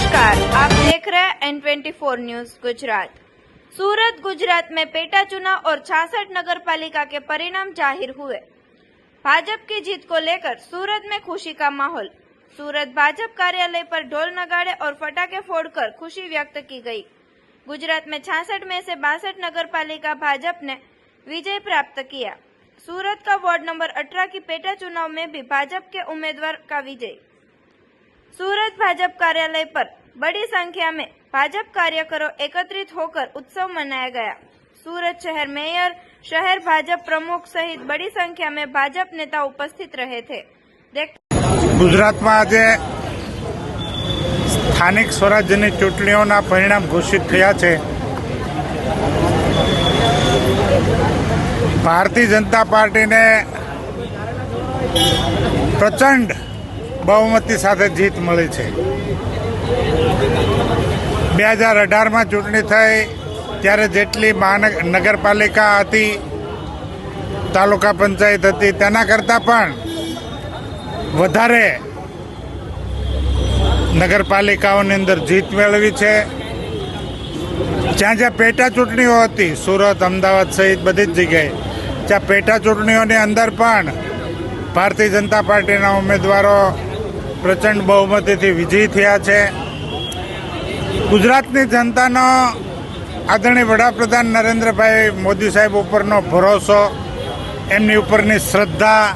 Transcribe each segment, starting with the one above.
नमस्कार, आप देख रहे हैं N24 न्यूज गुजरात। सूरत गुजरात में पेटा चुनाव और 66 नगर पालिका के परिणाम जाहिर हुए। भाजपा की जीत को लेकर सूरत में खुशी का माहौल। सूरत भाजपा कार्यालय पर ढोल नगाड़े और पटाखे फोड़कर खुशी व्यक्त की गई। गुजरात में 66 में से 62 नगर पालिका भाजपा ने विजय प्राप्त किया। सूरत का वार्ड नंबर 18 की पेटा चुनाव में भी भाजपा के उम्मीदवार का विजय। सूरत भाजपा कार्यालय पर बड़ी संख्या में भाजपा कार्यकर्ताओं एकत्रित होकर उत्सव मनाया गया। सूरत शहर मेयर, शहर भाजपा प्रमुख सहित बड़ी संख्या में भाजपा नेता उपस्थित रहे थे। गुजरात में आज स्थानिक स्वराज्यની ચૂંટણીઓના પરિણામ ઘોષિત થયા છે। ભારતીય જનતા પાર્ટીને પ્રચંડ બહુમતી સાથે જીત મળી છે। 2018માં ચૂંટણી થઈ ત્યારે જેટલી નગરપાલિકા હતી, તાલુકા પંચાયત હતી, તેના કરતાં પણ વધારે નગરપાલિકાઓની અંદર જીત મેળવી છે। જ્યાં જ્યાં પેટા ચૂંટણીઓ હતી, સુરત, અમદાવાદ સહિત બધી જ જગ્યાએ, ત્યાં પેટા ચૂંટણીઓની અંદર પણ ભારતીય જનતા પાર્ટીના ઉમેદવારો પ્રચંડ બહુમતીથી વિજયી થયા છે। ગુજરાતની જનતાનો આદરણીય વડાપ્રધાન નરેન્દ્રભાઈ મોદી સાહેબ ઉપરનો ભરોસો, એમની ઉપરની શ્રદ્ધા,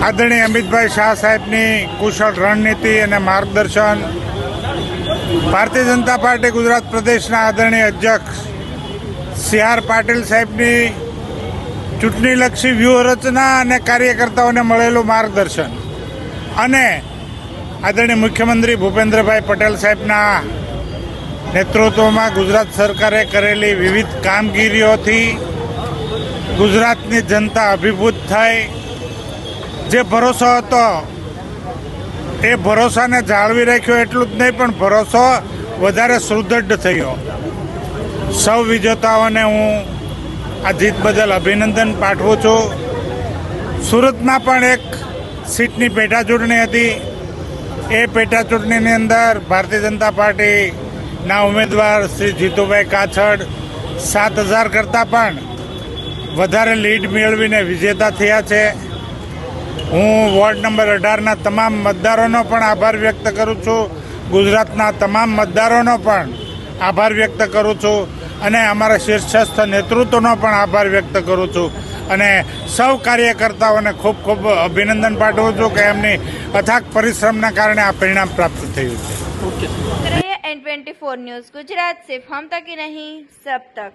આદરણીય અમિતભાઈ શાહ સાહેબની કુશળ રણનીતિ અને માર્ગદર્શન, ભારતીય જનતા પાર્ટી ગુજરાત પ્રદેશના આદરણીય અધ્યક્ષ સી.આર. પાટીલ સાહેબની ચૂંટણીલક્ષી વ્યૂહરચના અને કાર્યકર્તાઓને મળેલું માર્ગદર્શન અને આદરણીય મુખ્યમંત્રી ભૂપેન્દ્રભાઈ પટેલ સાહેબના નેતૃત્વમાં ગુજરાત સરકારે કરેલી વિવિધ કામગીરીઓથી ગુજરાતની જનતા અભિભૂત થઈ। જે ભરોસો હતો એ ભરોસાને જાળવી રાખ્યો, એટલું જ નહીં પણ ભરોસો વધારે સુદૃઢ થયો। સૌ વિજેતાઓને હું આ જીત બદલ અભિનંદન પાઠવું છું। સુરતમાં પણ એક સીટની પેટા ચૂંટણી હતી। એ પેટા ચૂંટણીની અંદર ભારતીય જનતા પાર્ટીના ઉમેદવાર શ્રી જીતુભાઈ કાછડ 7,000 કરતાં પણ વધારે લીડ મેળવીને વિજેતા થયા છે। હું વોર્ડ નંબર 18ના તમામ મતદારોનો પણ આભાર વ્યક્ત કરું છું, ગુજરાતના તમામ મતદારોનો પણ આભાર વ્યક્ત કરું છું અને અમારા શીર્ષસ્થ નેતૃત્વનો પણ આભાર વ્યક્ત કરું છું અને સૌ કાર્યકર્તાઓને ખૂબ ખૂબ અભિનંદન પાઠવું છું કે એમની અથાગ પરિશ્રમના કારણે આ પરિણામ પ્રાપ્ત થયું છે। N24 न्यूज गुजरात, सिर्फ हम तक ही नहीं, सब तक।